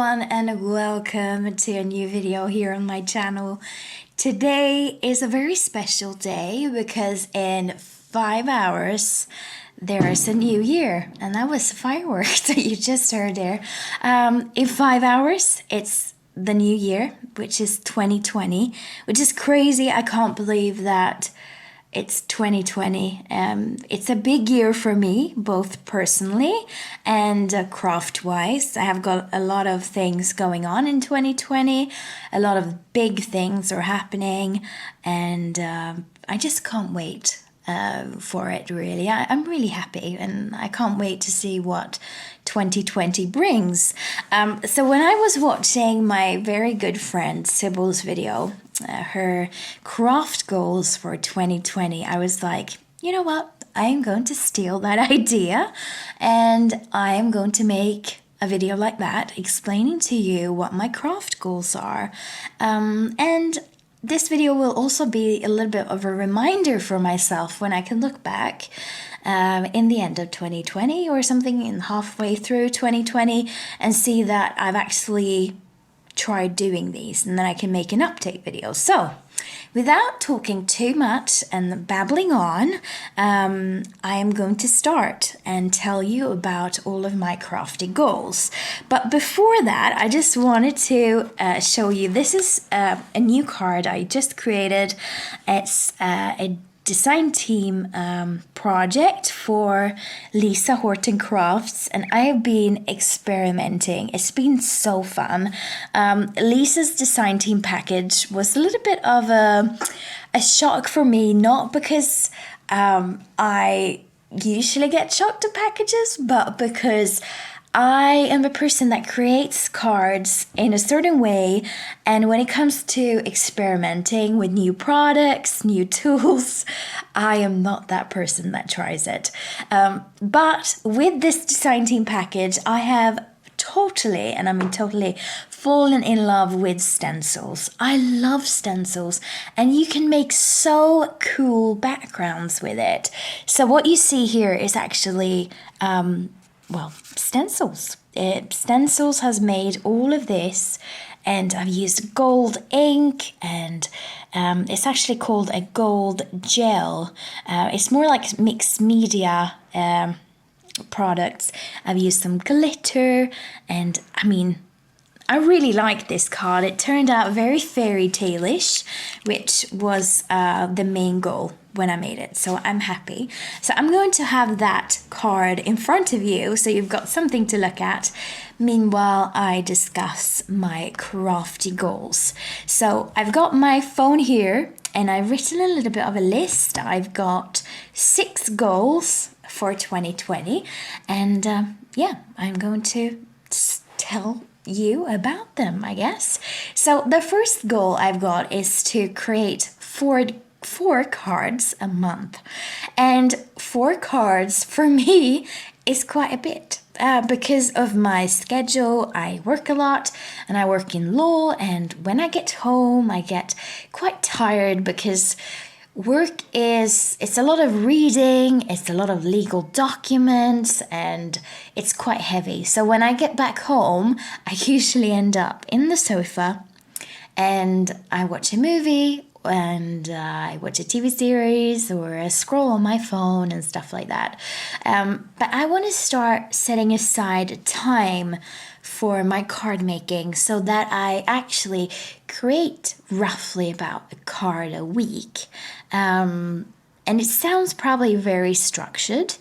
everyone, and welcome to a new video here on my channel. Today is a very special day because in 5 hours there is a new year, and that was fireworks that you just heard there. In 5 hours it's the new year, which is 2020, which is crazy. I can't believe that it's 2020. It's a big year for me, both personally and craft-wise. I have got a lot of things going on in 2020. A lot of big things are happening, and I just can't wait for it, really. I'm really happy, and I can't wait to see what 2020 brings. So when I was watching my very good friend Sybil's video, her craft goals for 2020, I was like, you know what? I am going to steal that idea, and I am going to make a video like that explaining to you what my craft goals are. And this video will also be a little bit of a reminder for myself when I can look back in the end of 2020 or something, in halfway through 2020, and see that I've actually tried doing these, and then I can make an update video. So without talking too much and babbling on, I am going to start and tell you about all of my crafty goals. But before that, I just wanted to show you, this is a new card I just created. It's a design team project for Lisa Horton Crafts, and I have been experimenting. It's been so fun. Lisa's design team package was a little bit of a shock for me, not because I usually get shocked at packages, but because I am a person that creates cards in a certain way, and when it comes to experimenting with new products, new tools, I am not that person that tries it. But with this design team package, I have totally, and I mean totally, fallen in love with stencils. I love stencils, and you can make so cool backgrounds with it. So what you see here is actually stencils. Stencils has made all of this, and I've used gold ink, and it's actually called a gold gel. It's more like mixed media products. I've used some glitter, and I mean, I really like this card. It turned out very fairy tale-ish, which was the main goal when I made it, so I'm happy. So I'm going to have that card in front of you so you've got something to look at meanwhile I discuss my crafty goals. So I've got my phone here, and I've written a little bit of a list. I've got 6 goals for 2020, and yeah, I'm going to tell you about them, I guess. So the first goal I've got is to create four cards a month, and 4 cards for me is quite a bit because of my schedule. I work a lot, and I work in law, and when I get home I get quite tired because it's a lot of reading, it's a lot of legal documents, and it's quite heavy. So when I get back home, I usually end up in the sofa, and I watch a movie, and I watch a TV series, or I scroll on my phone and stuff like that. But I want to start setting aside time for my card making so that I actually create roughly about a card a week. And it sounds probably very structured,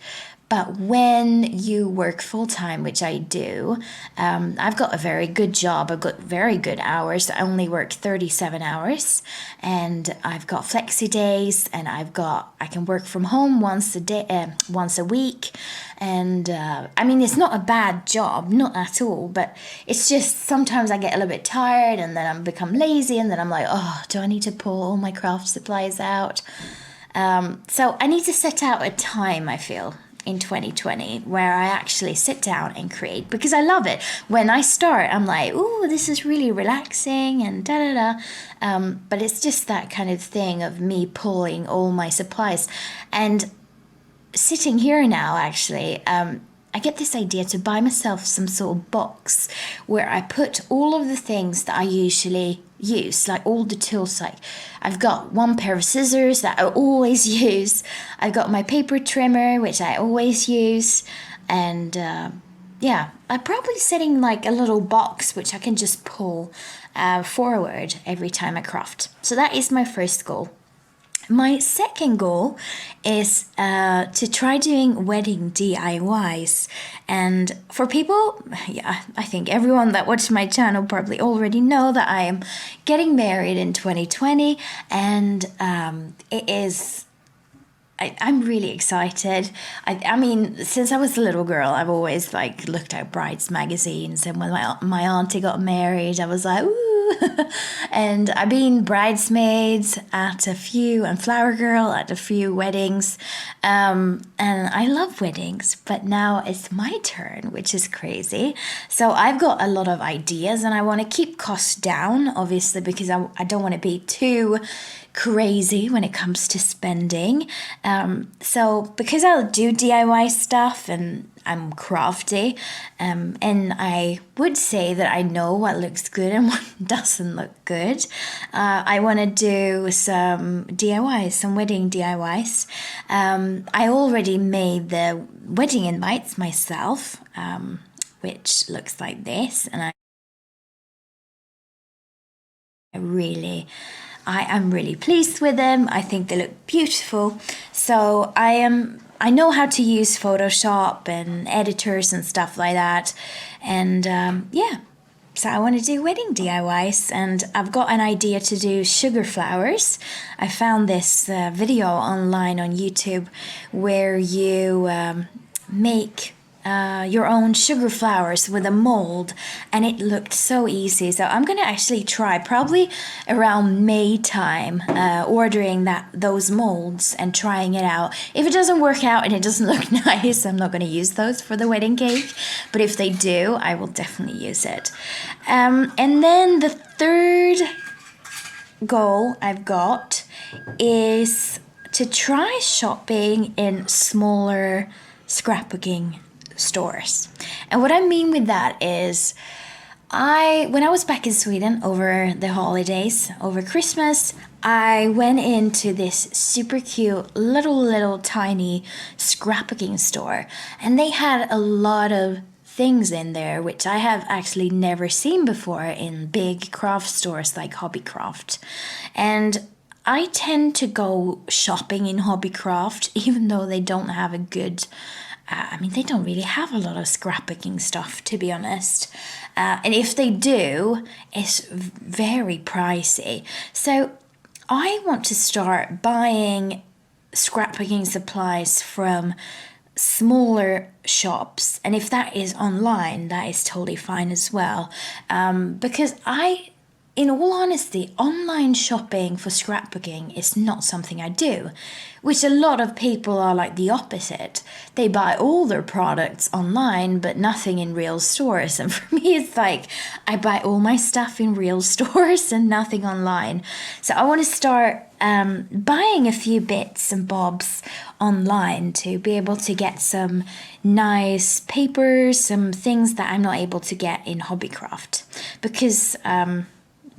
but when you work full-time, which I do, I've got a very good job. I've got very good hours. I only work 37 hours, and I've got flexi days, and I can work from home once a week. And I mean, it's not a bad job, not at all, but it's just sometimes I get a little bit tired, and then I become lazy, and then I'm like, oh, do I need to pull all my craft supplies out? So I need to set out a time, I feel, in 2020 where I actually sit down and create, because I love it. When I start, I'm like, ooh, this is really relaxing and but it's just that kind of thing of me pulling all my supplies. And sitting here now, actually, I get this idea to buy myself some sort of box where I put all of the things that I usually use, like all the tools. Like I've got one pair of scissors that I always use. I've got my paper trimmer, which I always use. And yeah, I'm probably setting like a little box which I can just pull forward every time I craft. So that is my first goal. My second goal is to try doing wedding DIYs. And for people, yeah, I think everyone that watched my channel probably already know that I am getting married in 2020. And it is... I'm really excited. I mean, since I was a little girl, I've always like looked at brides magazines, and when my auntie got married, I was like, ooh. And I've been bridesmaids at a few, and flower girl at a few weddings, and I love weddings. But now it's my turn, which is crazy. So I've got a lot of ideas, and I want to keep costs down, obviously, because I don't want to be too crazy when it comes to spending. So because I'll do DIY stuff and I'm crafty, and I would say that I know what looks good and what doesn't look good, I want to do some DIYs, some wedding DIYs. I already made the wedding invites myself, which looks like this, and I'm really pleased with them. I think they look beautiful. So I know how to use Photoshop and editors and stuff like that. And yeah, so I want to do wedding DIYs, and I've got an idea to do sugar flowers. I found this video online on YouTube where you make your own sugar flowers with a mold, and it looked so easy. So I'm gonna actually try probably around May time ordering those molds and trying it out. If it doesn't work out and it doesn't look nice, I'm not gonna use those for the wedding cake, but if they do, I will definitely use it. And then the third goal I've got is to try shopping in smaller scrapbooking stores. And what I mean with that is when I was back in Sweden over the holidays, over Christmas, I went into this super cute little tiny scrapbooking store, and they had a lot of things in there which I have actually never seen before in big craft stores like Hobbycraft. And I tend to go shopping in Hobbycraft even though they don't have a good they don't really have a lot of scrapbooking stuff, to be honest. And if they do, it's very pricey. So I want to start buying scrapbooking supplies from smaller shops. And if that is online, that is totally fine as well. Because in all honesty, online shopping for scrapbooking is not something I do, which a lot of people are like the opposite. They buy all their products online, but nothing in real stores. And for me, it's like I buy all my stuff in real stores and nothing online. So I want to start buying a few bits and bobs online to be able to get some nice papers, some things that I'm not able to get in Hobbycraft, because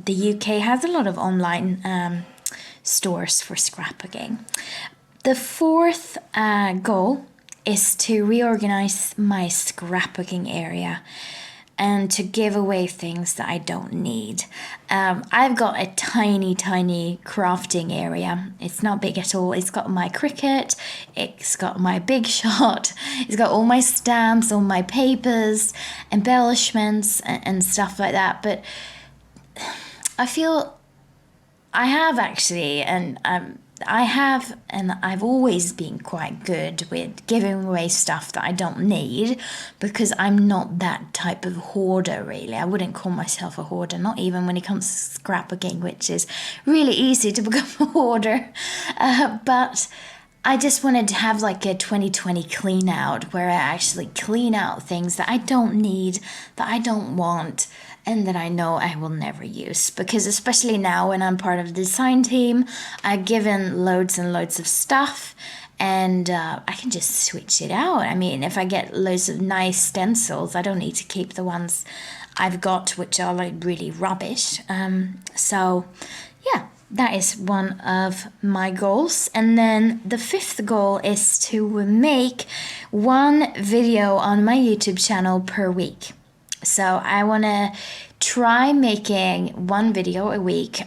the UK has a lot of online stores for scrapbooking. The fourth goal is to reorganize my scrapbooking area and to give away things that I don't need. I've got a tiny crafting area. It's not big at all. It's got my Cricut, it's got my Big Shot, it's got all my stamps, all my papers, embellishments and stuff like that. But I feel I have actually, and I've always been quite good with giving away stuff that I don't need, because I'm not that type of hoarder, really. I wouldn't call myself a hoarder, not even when it comes to scrapbooking, which is really easy to become a hoarder. But I just wanted to have like a 2020 clean out where I actually clean out things that I don't need, that I don't want, and that I know I will never use. Because especially now when I'm part of the design team, I've given loads and loads of stuff, and I can just switch it out. I mean, if I get loads of nice stencils, I don't need to keep the ones I've got, which are like really rubbish. So yeah, that is one of my goals. And then the fifth goal is to make one video on my YouTube channel per week. So I want to try making one video a week.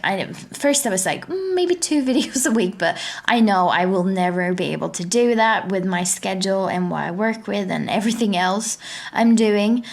First I was like, maybe 2 videos a week, but I know I will never be able to do that with my schedule and what I work with and everything else I'm doing.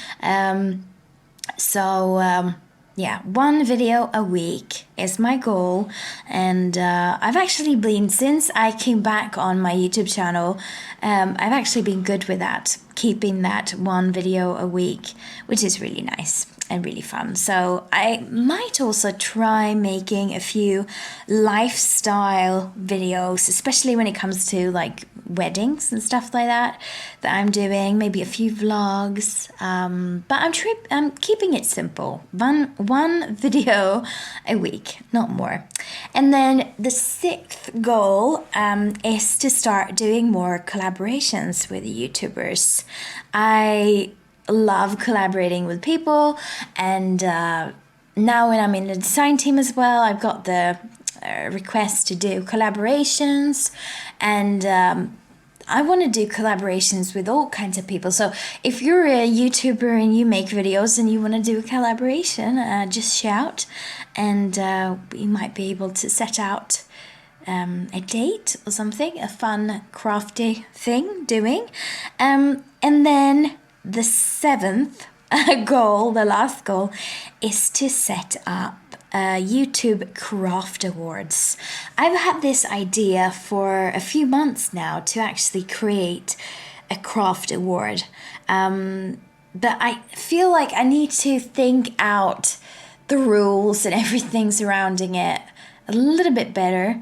Yeah, one video a week is my goal, and I've actually been, since I came back on my YouTube channel, I've actually been good with that, keeping that one video a week, which is really nice and really fun. So I might also try making a few lifestyle videos, especially when it comes to like weddings and stuff like that I'm doing, maybe a few vlogs, but I'm keeping it simple, one video a week, not more. And then the 6th goal is to start doing more collaborations with YouTubers. I love collaborating with people, and now when I'm in the design team as well, I've got the request to do collaborations, and I want to do collaborations with all kinds of people. So if you're a YouTuber and you make videos and you want to do a collaboration, just shout, and we might be able to set out a date or something, a fun crafty thing doing. And then the 7th goal, the last goal, is to set up YouTube Craft Awards. I've had this idea for a few months now to actually create a craft award, but I feel like I need to think out the rules and everything surrounding it a little bit better,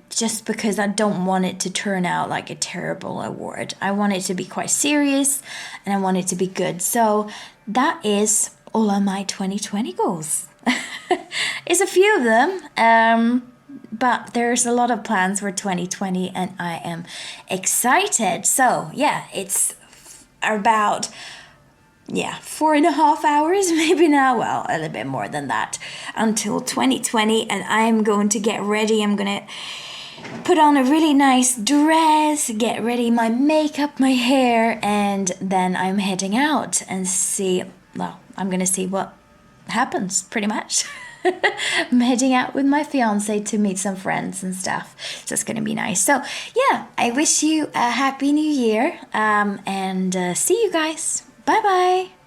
just because I don't want it to turn out like a terrible award. I want it to be quite serious, and I want it to be good. So that is all of my 2020 goals. It's a few of them, but there's a lot of plans for 2020, and I am excited. So yeah, it's about 4.5 hours maybe now, well, a little bit more than that, until 2020, and I'm going to get ready. I'm gonna put on a really nice dress, get ready my makeup, my hair, and then I'm heading out and I'm gonna see what happens, pretty much. I'm heading out with my fiance to meet some friends and stuff, so it's gonna be nice. So yeah, I wish you a happy new year, and see you guys. Bye bye.